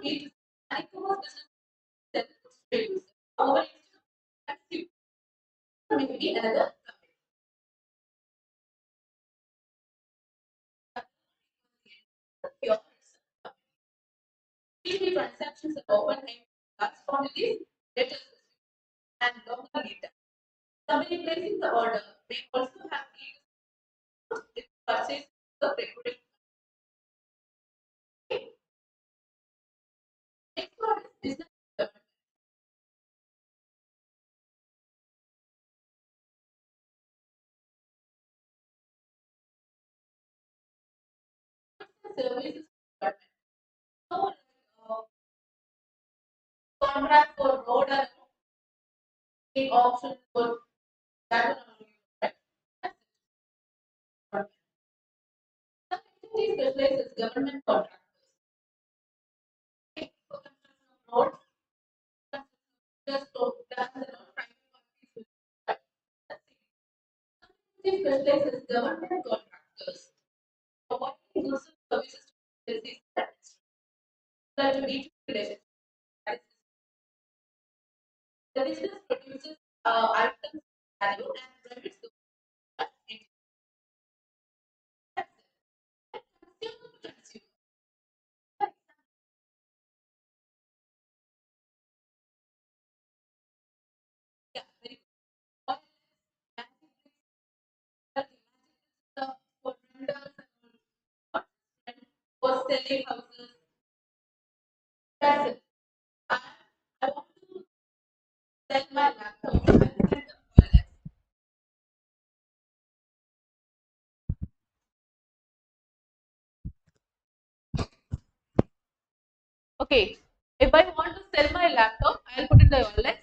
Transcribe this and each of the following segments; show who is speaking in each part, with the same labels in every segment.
Speaker 1: B2C and e-commerce business sells our maybe another pure B2B transactions are often large quantities, data and longer lead time. Somebody placing the order may also have to purchase the recruiting. Next one is business development. Services department. So, contract for road and option for that one. Right? Some activities specialize as government contractors. Okay, for construction of roads, just road plans and all private parties. Some activities specialize as government contractors. Providing goods and services to businesses that to each relationship. The business produces items value and remits the consumer to consumer. Yeah, very good. For vendors and for selling houses. That's it. I want to sell my laptop. Okay, if I want to sell my laptop, I'll put in the OLX.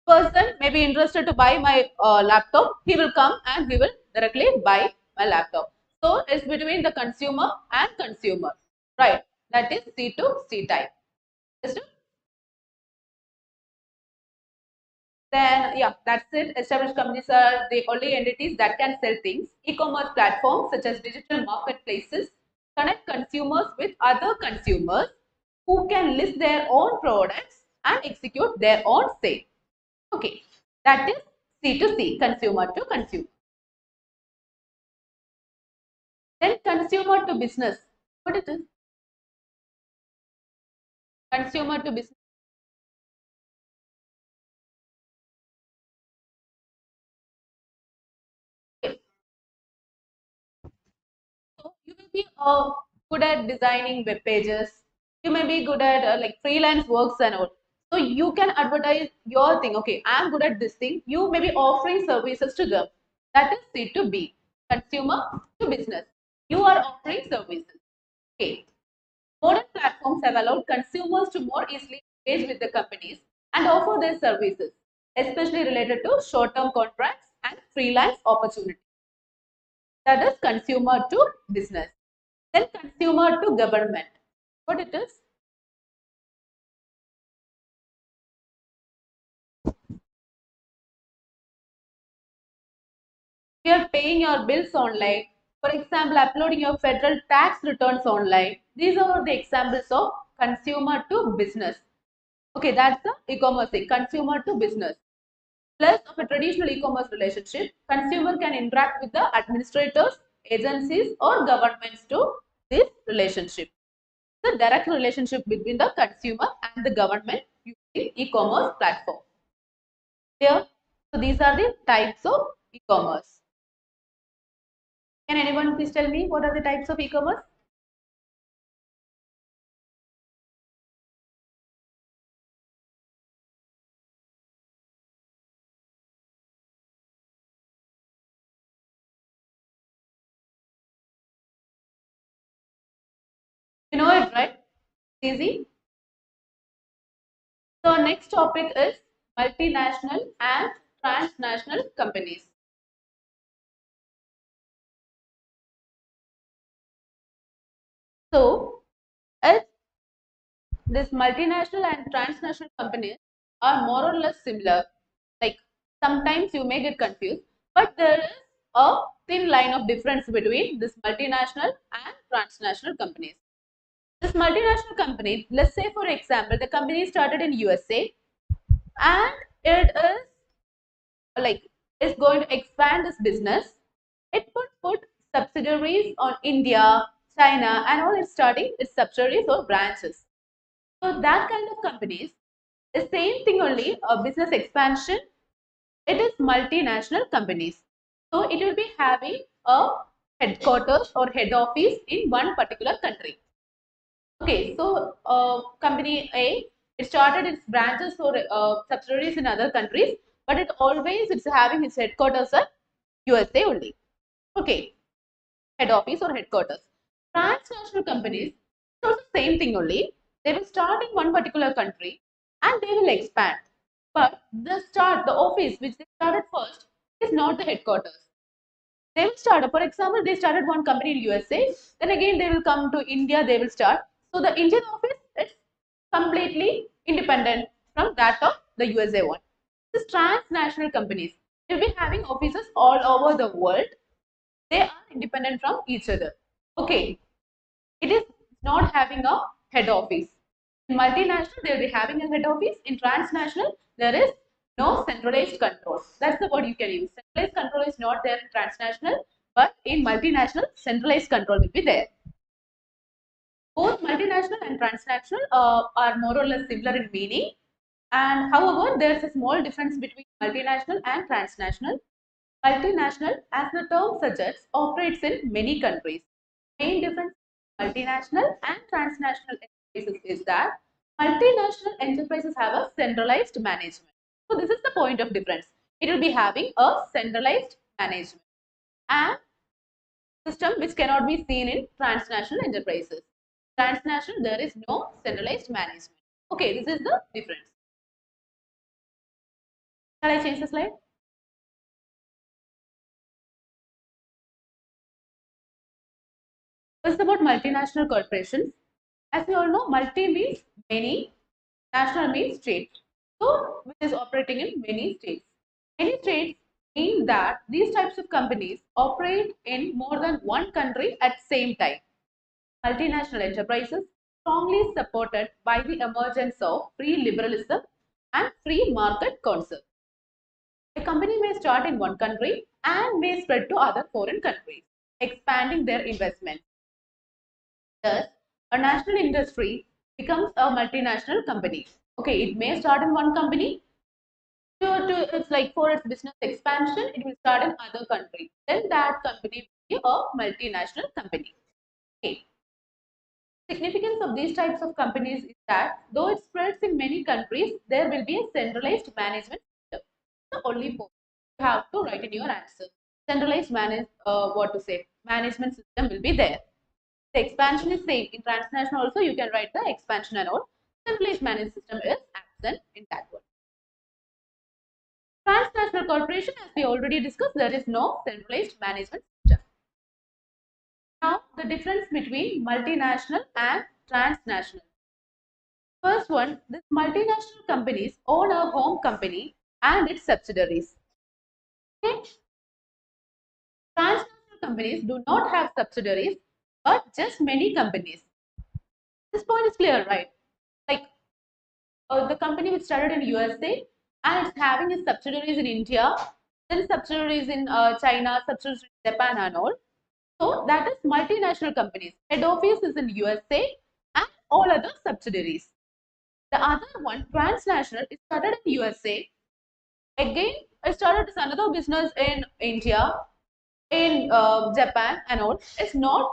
Speaker 1: Person may be interested to buy my laptop. He will come and he will directly buy my laptop. So it's between the consumer and consumer, right? That is C to C type. Understood? Then yeah, that's it. Established companies are the only entities that can sell things. E-commerce platforms such as digital marketplaces connect consumers with other consumers who can list their own products and execute their own sale. Okay, that is C to C, consumer to consumer. Then consumer to business. What it is? Consumer to business. So you may be good at designing web pages. You may be good at like freelance works and all. So you can advertise your thing. Okay, I'm good at this thing. You may be offering services to them. That is C to B, consumer to business. You are offering services. Okay. Modern platforms have allowed consumers to more easily engage with the companies and offer their services, especially related to short-term contracts and freelance opportunities. That is consumer to business. Then consumer to government. What it is? You are paying your bills online. For example, uploading your federal tax returns online. These are the examples of consumer to business. Okay, that's the e-commerce thing, consumer to business. Plus of a traditional e-commerce relationship, consumer can interact with the administrators, agencies or governments to this relationship. The direct relationship between the consumer and the government using e-commerce platform. Clear? So these are the types of e-commerce. Can anyone please tell me what are the types of e-commerce? You know it, right? Easy. So next topic is multinational and transnational companies. So as these multinational and transnational companies are more or less similar. Like sometimes you may get confused, but there is a thin line of difference between this multinational and transnational companies. This multinational company, let's say for example, the company started in USA and it is like is going to expand this business. It would put subsidiaries on India, China, and all it's starting its subsidiaries or branches. So that kind of companies, the same thing only, a business expansion, it is multinational companies. So it will be having a headquarters or head office in one particular country. Okay, so company A, it started its branches or subsidiaries in other countries, but it always it's having its headquarters at USA only. Okay, head office or headquarters. Transnational companies, it's also same thing only. They will start in one particular country and they will expand. But the office which they started first is not the headquarters. They will start. For example, they started one company in USA. Then again, they will come to India. They will start. So the Indian office is completely independent from that of the USA one. These transnational companies will be having offices all over the world. They are independent from each other. Okay, it is not having a head office. In multinational, they will be having a head office. In transnational, there is no centralized control. That's the word you can use. Centralized control is not there in transnational, but in multinational, centralized control will be there. Both multinational and transnational are more or less similar in meaning. And however, there's a small difference between multinational and transnational. Multinational, as the term suggests, operates in many countries. Main difference between multinational and transnational enterprises is that multinational enterprises have a centralized management. So this is the point of difference. It will be having a centralized management and system which cannot be seen in transnational enterprises. Transnational, there is no centralized management. Okay, this is the difference. Shall I change the slide? This is about multinational corporations. As we all know, multi means many, national means state. So, which is operating in many states. Many states mean that these types of companies operate in more than one country at same time. Multinational enterprises strongly supported by the emergence of free liberalism and free market concepts. A company may start in one country and may spread to other foreign countries, expanding their investments. Thus, a national industry becomes a multinational company. Okay, it may start in one company. It's like for its business expansion, it will start in other country. Then that company will be a multinational company. Okay. Significance of these types of companies is that though it spreads in many countries, there will be a centralized management system. The only point you have to write in your answer. Centralized what to say, management system will be there. The expansion is same. In transnational also, you can write the expansion and all. Centralized management system is absent in that one. Transnational corporation, as we already discussed, there is no centralized management system. Now, the difference between multinational and transnational. First one, these multinational companies own a home company and its subsidiaries. Okay? Transnational companies do not have subsidiaries, but just many companies. This point is clear, right? Like the company which started in USA and it's having its subsidiaries in India, then subsidiaries in China, subsidiaries in Japan and all. So that is multinational companies. Head office is in USA and all other subsidiaries. The other one, transnational, is started in USA. Again, I started this another business in India, in Japan and all. It's not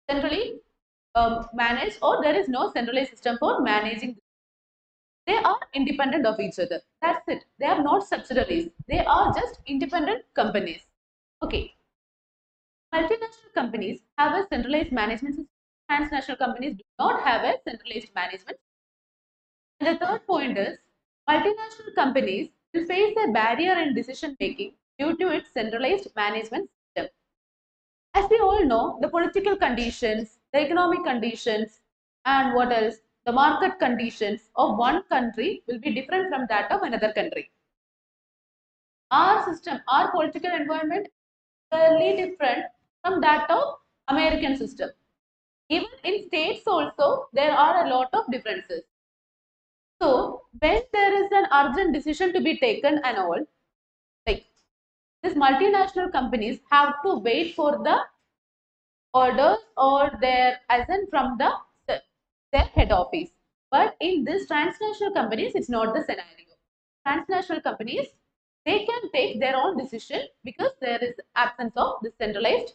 Speaker 1: centrally managed or there is no centralized system for managing. They are independent of each other. That's it. They are not subsidiaries. They are just independent companies. Okay. Multinational companies have a centralized management system. Transnational companies do not have a centralized management. And the third point is multinational companies will face a barrier in decision making due to its centralized management system. As we all know, the political conditions, the economic conditions, and what else? The market conditions of one country will be different from that of another country. Our system, our political environment is fairly different from that of American system. Even in states also, there are a lot of differences. So when there is an urgent decision to be taken and all, like these multinational companies have to wait for the orders or their ascent from their head office. But in these transnational companies, it's not the scenario. Transnational companies, they can take their own decision because there is absence of the centralized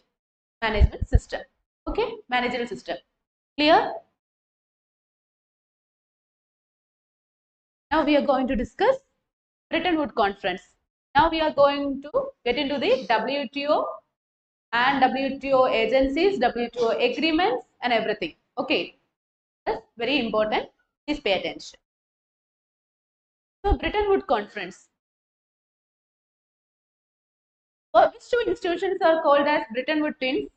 Speaker 1: management system. Okay, managerial system. Clear? Now we are going to discuss Bretton Woods Conference. Now we are going to get into the WTO and WTO agencies, WTO agreements and everything. Okay, that's very important. Please pay attention. So Bretton Woods Conference. Which two institutions are called as Bretton Woods twins?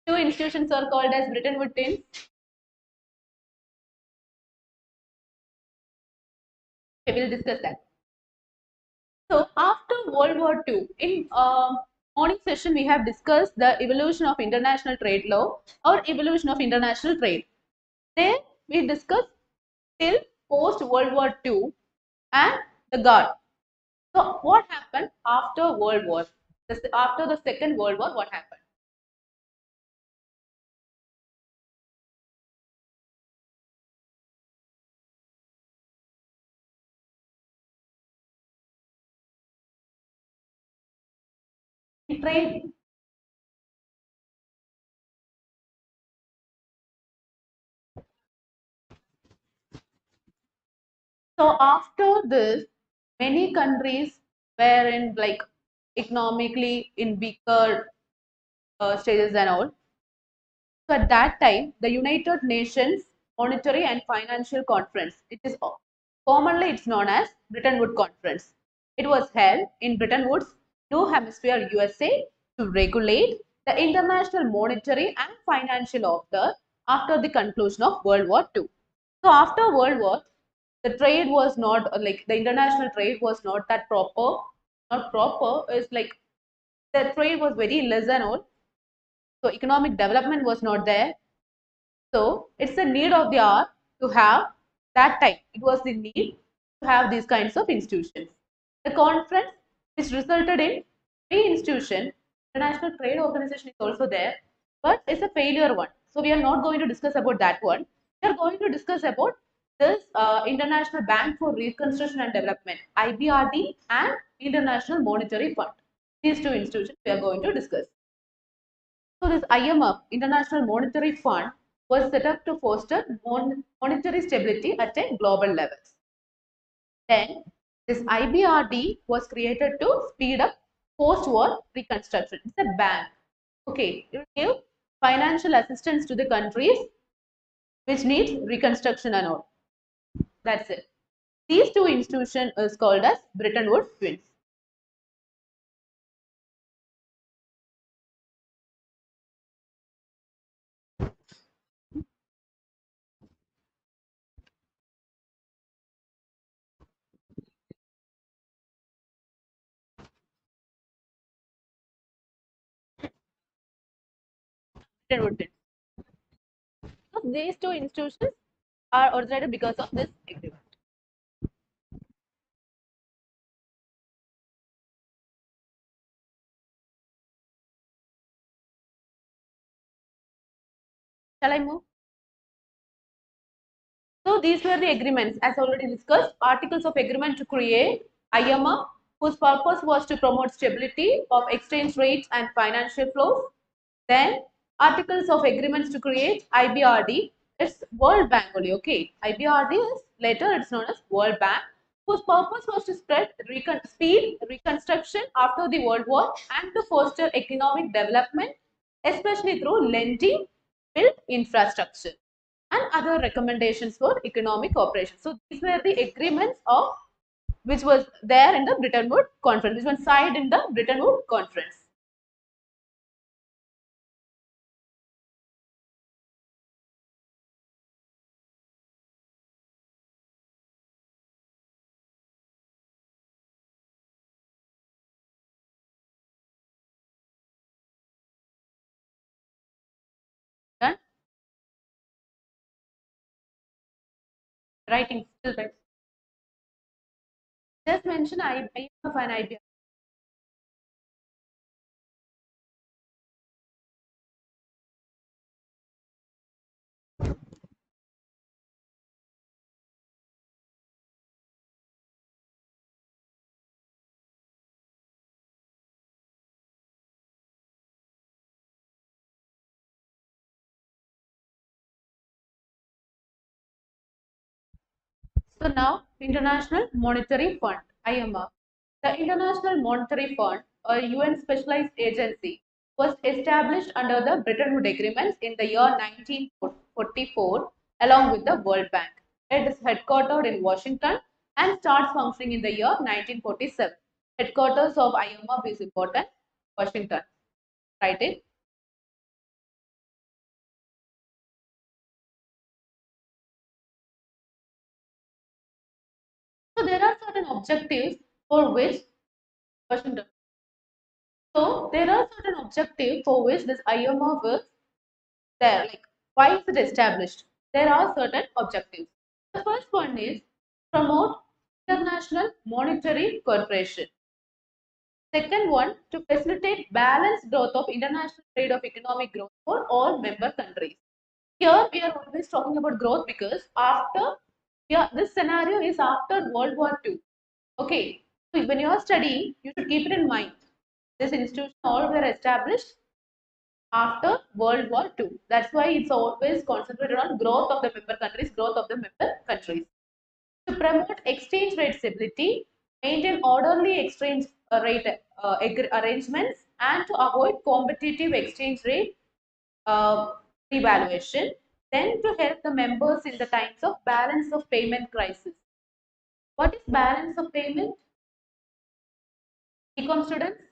Speaker 1: Two institutions are called as Bretton Woods twins. Okay, we'll discuss that. So after World War II, in morning session we have discussed the evolution of international trade law or evolution of international trade. Then we discussed till post World War II and the guard. So what happened after World War? After the Second World War, what happened? Trade. So after this, many countries were in like economically in weaker stages and all. So at that time, the United Nations Monetary and Financial Conference, it is commonly it's known as Bretton Woods Conference. It was held in Bretton Woods, New Hampshire, USA, to regulate the international monetary and financial order after the conclusion of World War II. So after World War, the trade was not like the international trade was not that proper. Not proper is like the trade was very less and all. So economic development was not there. So it's a need of the hour to have that time. It was the need to have these kinds of institutions. The conference, which resulted in three institutions, International Trade Organization is also there, but it's a failure one. So we are not going to discuss about that one. We are going to discuss about this International Bank for Reconstruction and Development, IBRD, and International Monetary Fund. These two institutions we are going to discuss. So this IMF, International Monetary Fund, was set up to foster monetary stability at a global level. Then this IBRD was created to speed up post-war reconstruction. It's a bank. Okay, it will give financial assistance to the countries which need reconstruction and all. That's it. These two institutions is called as Bretton Woods twins. Bretton Woods twins. So these two institutions are originated because of this agreement. Shall I move? So these were the agreements as already discussed, articles of agreement to create IMF whose purpose was to promote stability of exchange rates and financial flows. Then articles of agreements to create IBRD, it's World Bank only, okay. IBRD is later it's known as World Bank whose purpose was to speed reconstruction after the World War and to foster economic development especially through lending, built infrastructure and other recommendations for economic cooperation. So these were the agreements of which was there in the Bretton Woods Conference, which was signed in the Bretton Woods Conference. Writing still right. Just mention IMF and IBM. So now, International Monetary Fund, IMF. The International Monetary Fund, a UN specialized agency, was established under the Bretton Woods Agreements in the year 1944 along with the World Bank. It is headquartered in Washington and starts functioning in the year 1947. Headquarters of IMF is important, Washington. Write it. So there are certain objectives for which Washington. So there are certain objectives for which this IMF is there. Like, why is it established? There are certain objectives. The first one is promote international monetary cooperation. Second one, to facilitate balanced growth of international trade of economic growth for all member countries. Here we are always talking about growth because after, yeah, this scenario is after World War II. Okay, so when you are studying, you should keep it in mind. This institution all were established after World War II. That's why it's always concentrated on growth of the member countries, growth of the member countries. To promote exchange rate stability, maintain orderly exchange rate arrangements, and to avoid competitive exchange rate uh, devaluation, then to help the members in the times of balance of payment crisis. What is balance of payment? Econ students?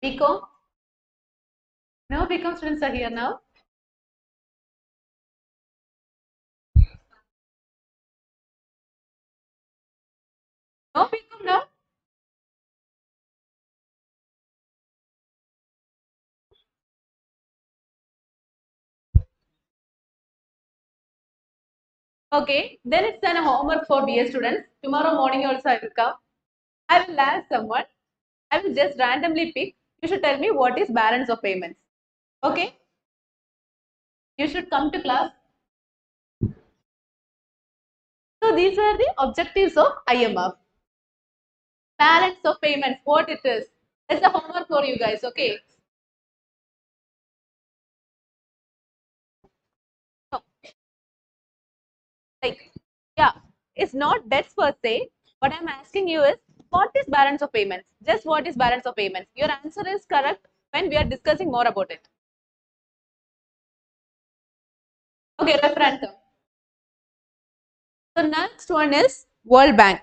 Speaker 1: BCom? No BCom students are here now. No BCom now. Okay, then it's an homework for BA students. Tomorrow morning also I will come. I will ask someone. I will just randomly pick. You should tell me what is balance of payments. Okay, you should come to class. So these are the objectives of IMF. Balance of payments, what it is. It's a homework for you guys. Okay. No, like, yeah, it's not debts per se. What I'm asking you is, what is balance of payments? Just what is balance of payments? Your answer is correct when we are discussing more about it. Okay, referendum. The next one is World Bank.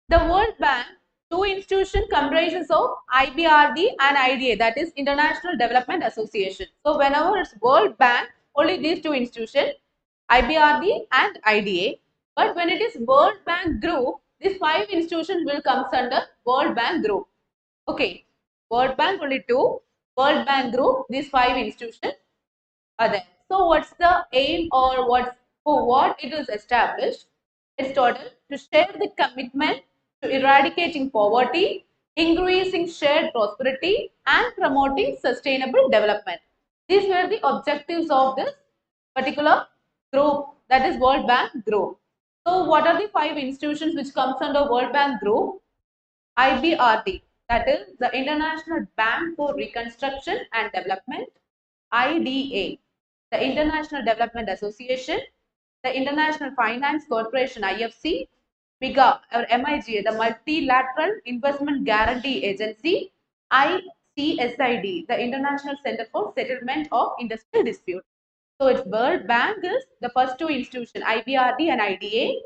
Speaker 1: The World Bank, two institutions comprises of IBRD and IDA, that is International Development Association. So whenever it's World Bank, only these two institutions, IBRD and IDA. But when it is World Bank Group, these five institutions will come under World Bank Group. Okay, World Bank only two, World Bank Group, these five institutions are there. So what's the aim or what's for what it is established? It's total to share the commitment to eradicating poverty, increasing shared prosperity, and promoting sustainable development. These were the objectives of this particular group, that is World Bank Group. So what are the five institutions which comes under World Bank Group? IBRD, that is the International Bank for Reconstruction and Development. IDA, the International Development Association. The International Finance Corporation, IFC. MIGA or MIGA, the Multilateral Investment Guarantee Agency. ICSID, the International Center for Settlement of Industrial Disputes. So its World Bank is the first two institutions, IBRD and IDA.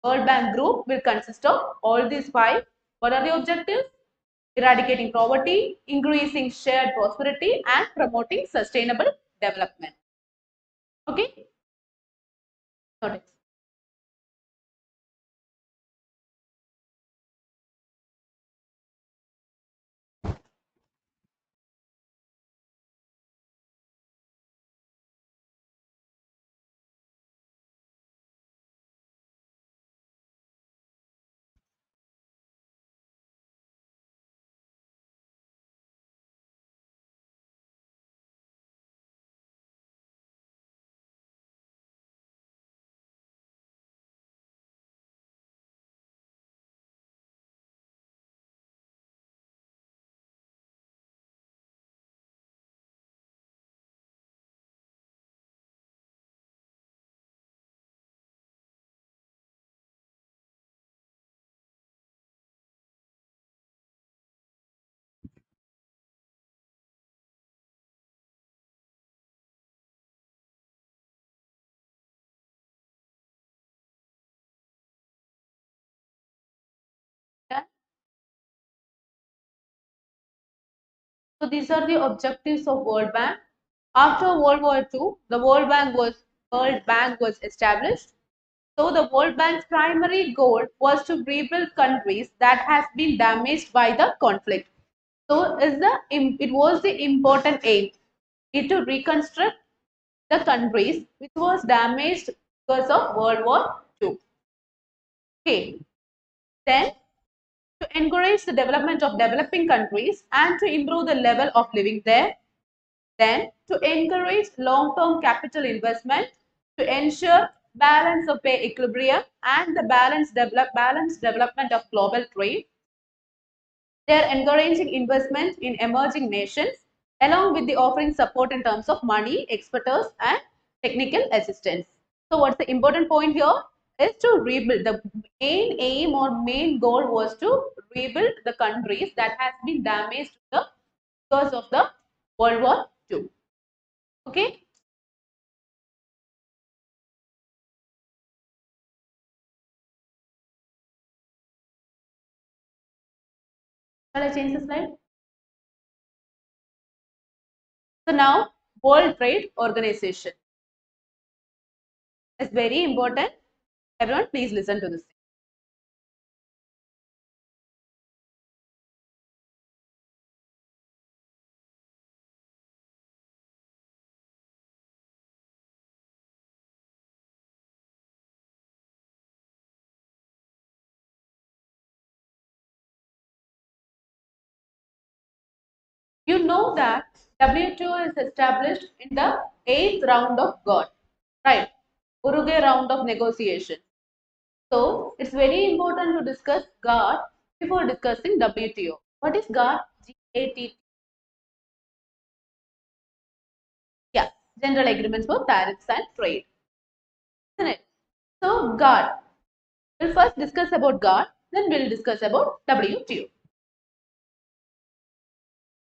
Speaker 1: World Bank Group will consist of all these five. What are the objectives? Eradicating poverty, increasing shared prosperity, and promoting sustainable development. Okay? Notice. So these are the objectives of World Bank. After World War II, the World Bank was established. So the World Bank's primary goal was to rebuild countries that has been damaged by the conflict. So it was the important aim is to reconstruct the countries which was damaged because of World War II. Okay, then to encourage the development of developing countries and to improve the level of living there. Then to encourage long-term capital investment to ensure balance of pay equilibrium and the balanced development of global trade. They are encouraging investment in emerging nations along with the offering support in terms of money, expertise and technical assistance. So what's the important point here is to rebuild. The main aim or main goal was to rebuild the countries that has been damaged because of the World War II. Okay. Shall I change the slide? So now World Trade Organization is very important. Everyone please listen to this. You know that WTO is established in the 8th round of GATT, right? Uruguay round of negotiation. So it's very important to discuss GATT before discussing WTO. What is GATT? GATT. Yeah, General Agreements for Tariffs and Trade. Isn't it? So GATT. We'll first discuss about GATT, then we'll discuss about WTO.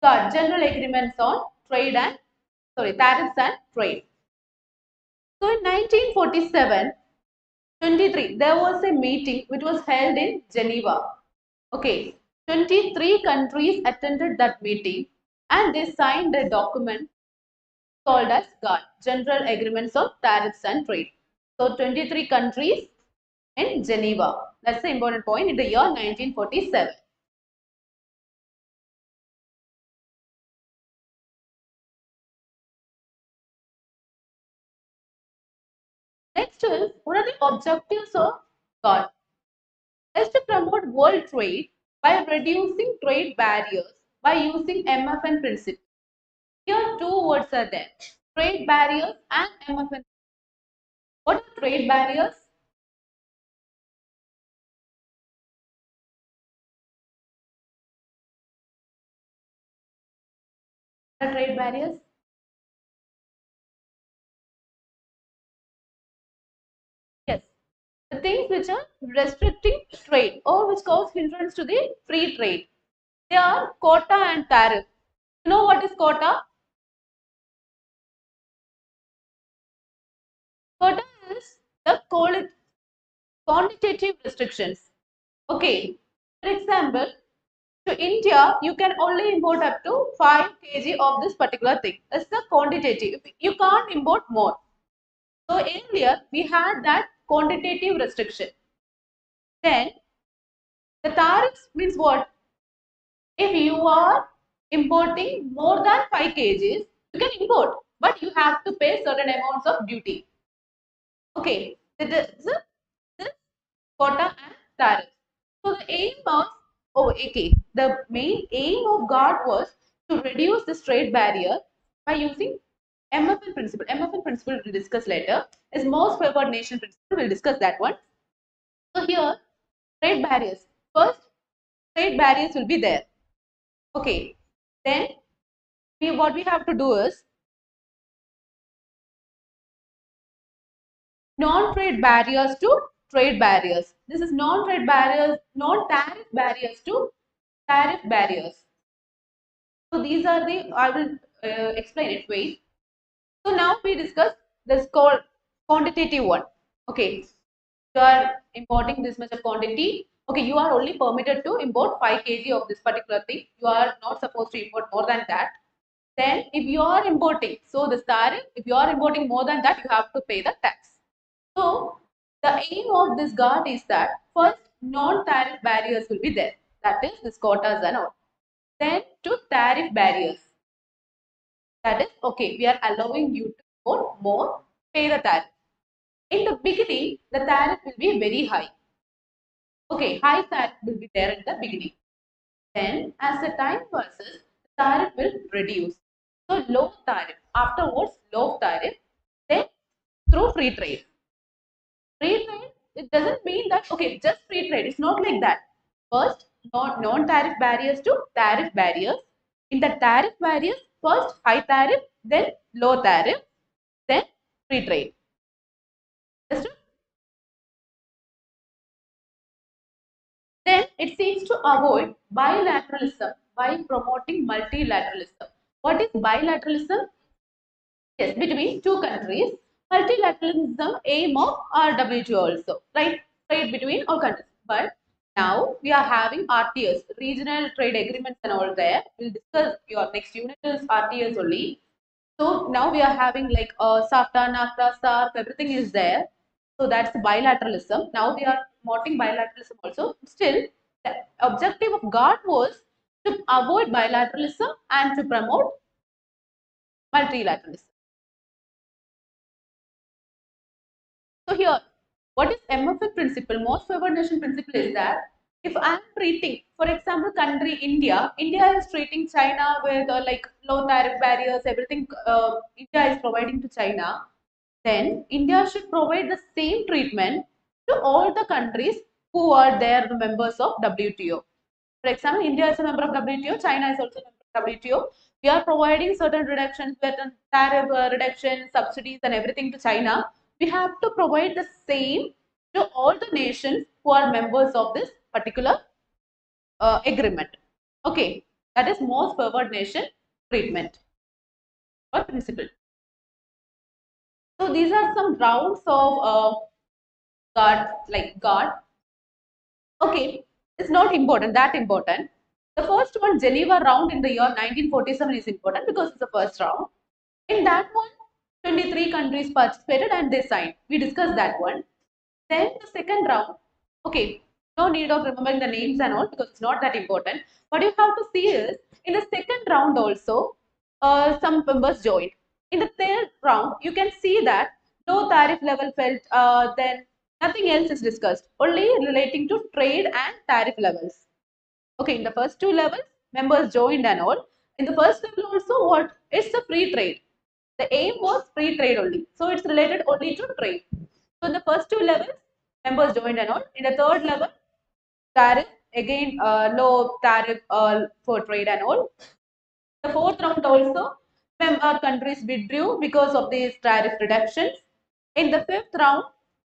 Speaker 1: GATT, General Agreements on Trade and Tariffs and Trade. So in 1947, 23, there was a meeting which was held in Geneva. Okay, 23 countries attended that meeting and they signed a document called as GATT, General Agreements on Tariffs and Trade. So 23 countries in Geneva. That's the important point in the year 1947. Next is, what are the objectives of GATT? Is to promote world trade by reducing trade barriers by using MFN principle. Here two words are there, trade barriers and MFN. What are trade barriers? What are trade barriers? Yes, the things which are restricting trade or which cause hindrance to the free trade. They are quota and tariff. You know what is quota? Quota is the quantitative restrictions. Okay, for example, to India, you can only import up to 5 kg of this particular thing. It's the quantitative. You can't import more. So earlier, we had that quantitative restriction. Then, the tariffs means what? If you are importing more than 5 kgs, you can import, but you have to pay certain amounts of duty. Okay, this quota and tariff. So the aim of the main aim of GATT was to reduce this trade barrier by using MFN principle. MFN principle we'll discuss later. Is most favored nation principle. We'll discuss that one. So here, trade barriers. First, trade barriers will be there. Okay. Then what we have to do is non-trade barriers to trade barriers. This is non-trade barriers, non-tariff barriers to tariff barriers. So these are the, I will explain it. Wait. So now we discuss this called quantitative one. Okay. You are importing this much of quantity. Okay, you are only permitted to import 5 kg of this particular thing. You are not supposed to import more than that. Then if you are importing, so this tariff, if you are importing more than that, you have to pay the tax. So the aim of this guard is that first non-tariff barriers will be there. That is this quotas and all. Then to tariff barriers. That is okay, we are allowing you to import more, pay the tariff. In the beginning, the tariff will be very high. Okay, high tariff will be there in the beginning. Then, as the time passes, the tariff will reduce. So, low tariff. Afterwards, low tariff. Then, through free trade. Free trade, it doesn't mean that, okay, just free trade. It's not like that. First, non-tariff barriers to tariff barriers. In the tariff barriers, first high tariff, then low tariff, then free trade. Understood? Then it seems to avoid bilateralism by promoting multilateralism. What is bilateralism? Yes, between two countries. Multilateralism aim of WTO also, right? Trade between all countries. But now we are having RTS, regional trade agreements and all there. We'll discuss your next unit is RTS only. So now we are having like SAFTA, NAFTA, SARC, everything is there. So that's bilateralism. Now we are promoting bilateralism also. Still, the objective of GATT was to avoid bilateralism and to promote multilateralism. So here, what is MFN principle? Most favored nation principle is that if I am treating, for example, country India, India is treating China with like low tariff barriers, everything India is providing to China, then India should provide the same treatment to all the countries who are there, the members of WTO. For example, India is a member of WTO, China is also a member of WTO. We are providing certain reductions, certain tariff reductions, subsidies, and everything to China. We have to provide the same to all the nations who are members of this particular agreement. Okay, that is most favored nation treatment or principle. So these are some rounds of guard, like guard. Okay, it's not important, that important. The first one, Geneva round in the year 1947 is important because it's the first round. In that one, 23 countries participated and they signed. We discussed that one. Then the second round, okay, no need of remembering the names and all because it's not that important. What you have to see is, in the second round also, some members joined. In the third round, you can see that no tariff level felt, then nothing else is discussed, only relating to trade and tariff levels. Okay, in the first two levels, members joined and all. In the first level also, what? It's a free trade. The aim was free trade only. So it's related only to trade. So in the first two levels, members joined and all. In the third level, tariff, again low tariff for trade and all. The fourth round also, member countries withdrew because of these tariff reductions. In the fifth round,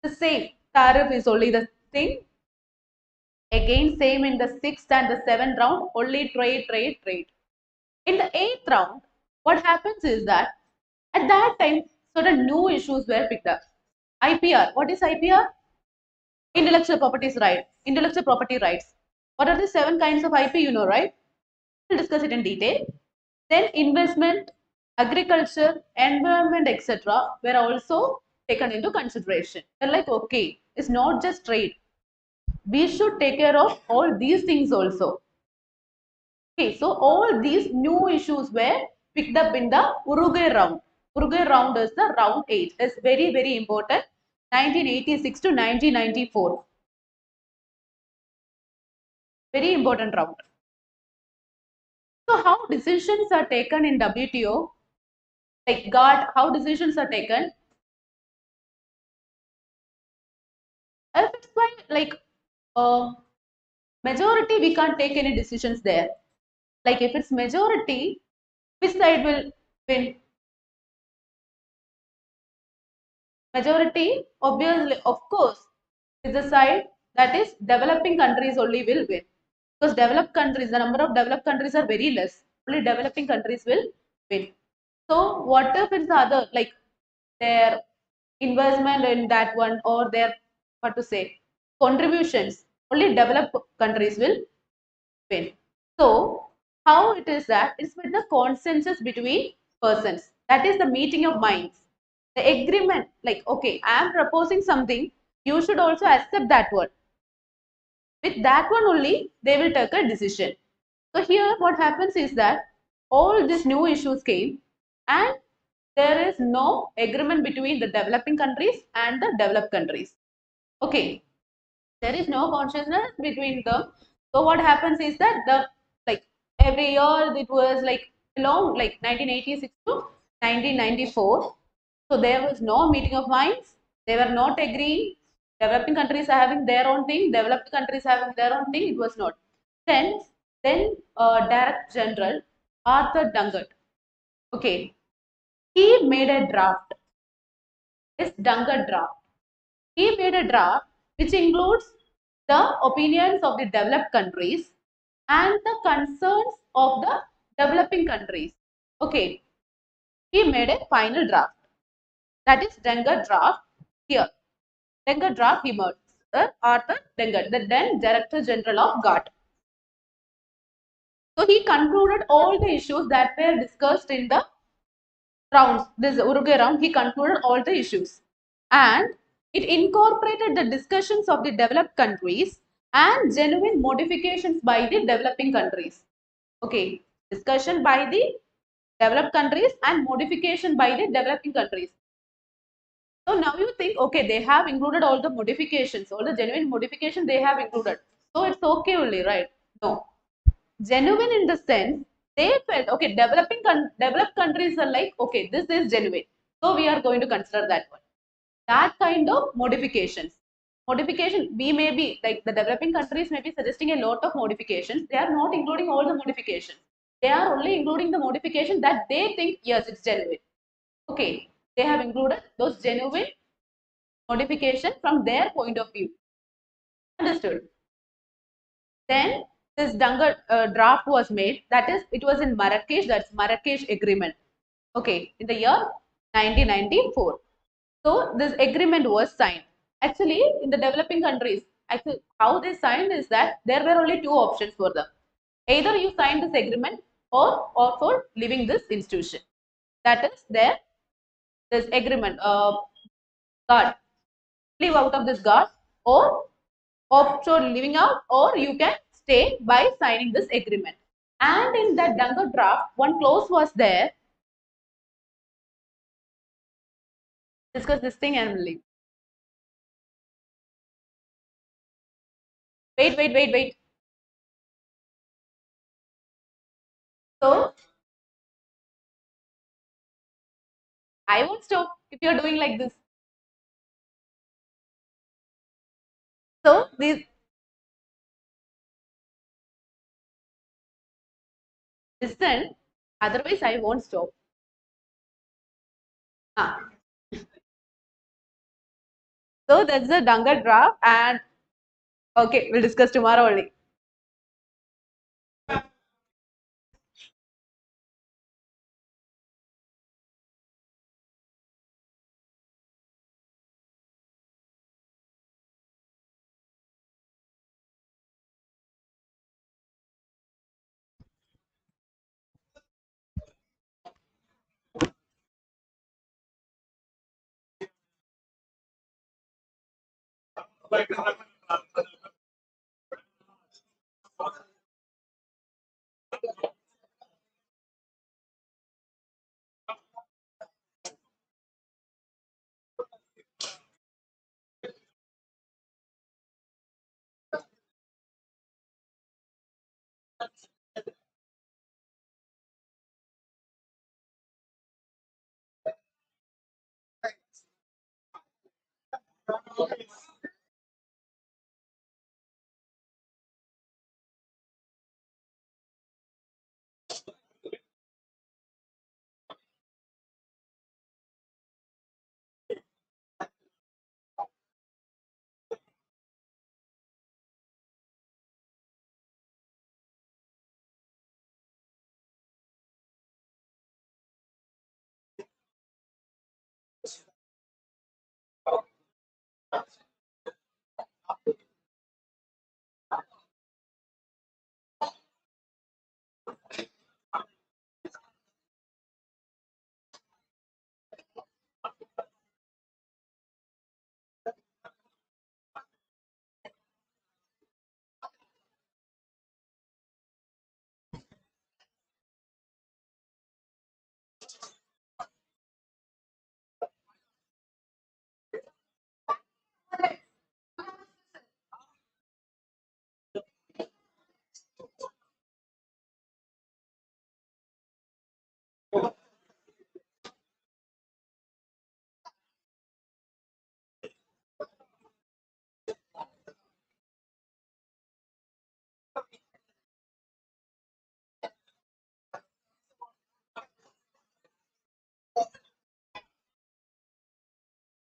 Speaker 1: the same tariff is only the thing. Again, same in the sixth and the seventh round, only trade, trade, trade. In the eighth round, what happens is that at that time, certain new issues were picked up. IPR. What is IPR? Intellectual properties right. Intellectual property rights. What are the 7 kinds of IP? You know, right? We'll discuss it in detail. Then investment, agriculture, environment, etc. were also taken into consideration. They're like, okay, it's not just trade. We should take care of all these things also. Okay, so all these new issues were picked up in the Uruguay round. Uruguay round is the round 8. It's very, very important. 1986 to 1994. Very important round. So how decisions are taken in WTO? Like God, how decisions are taken? If it's by like majority, we can't take any decisions there. Like if it's majority, which side will win? Majority, obviously, of course, is the side that is developing countries only will win. Because developed countries, the number of developed countries are very less. Only developing countries will win. So what if it's the other, like their investment in that one or their, what to say, contributions. only developed countries will win. So, how it is that it's with the consensus between persons. That is the meeting of minds. The agreement, like, okay, I am proposing something, you should also accept that one. With that one only, they will take a decision. So here what happens is that all these new issues came and there is no agreement between the developing countries and the developed countries. Okay, there is no consciousness between them. So what happens is that the like every year it was like long like 1986 to 1994. So there was no meeting of minds. They were not agreeing. Developing countries are having their own thing. Developed countries having their own thing. It was not. Then Director General Arthur Duncan. Okay, he made a draft. This Duncan draft. He made a draft which includes the opinions of the developed countries and the concerns of the developing countries. Okay, he made a final draft. That is Dengar draft here. Dengar draft he made. Arthur Dengar, the then Director General of GATT. So he concluded all the issues that were discussed in the rounds, this Uruguay round, he concluded all the issues. And it incorporated the discussions of the developed countries and genuine modifications by the developing countries. Okay, discussion by the developed countries and modification by the developing countries. So now you think, okay, they have included all the modifications, all the genuine modification they have included. So it's okay only, right? No. Genuine in the sense they felt, okay, developed countries are like, okay, this is genuine. So we are going to consider that one. That kind of modifications. Modification, we may be, like the developing countries may be suggesting a lot of modifications. They are not including all the modifications. They are only including the modification that they think, yes, it's genuine. Okay, they have included those genuine modification from their point of view. Understood? Then this Dunga draft was made. That is, it was in Marrakesh. That's Marrakesh Agreement. Okay, in the year 1994. So this agreement was signed. Actually, in the developing countries, actually how they signed is that there were only two options for them. Either you sign this agreement or for leaving this institution. That is there. This agreement. God, leave out of this God or offshore living out, or you can stay by signing this agreement. And in that Dunga draft, one clause was there. Discuss this thing and leave. Wait. So I won't stop if you're doing like this. So this listen, otherwise I won't stop. Ah. So that's the Dunga draft, and okay, we'll discuss tomorrow only.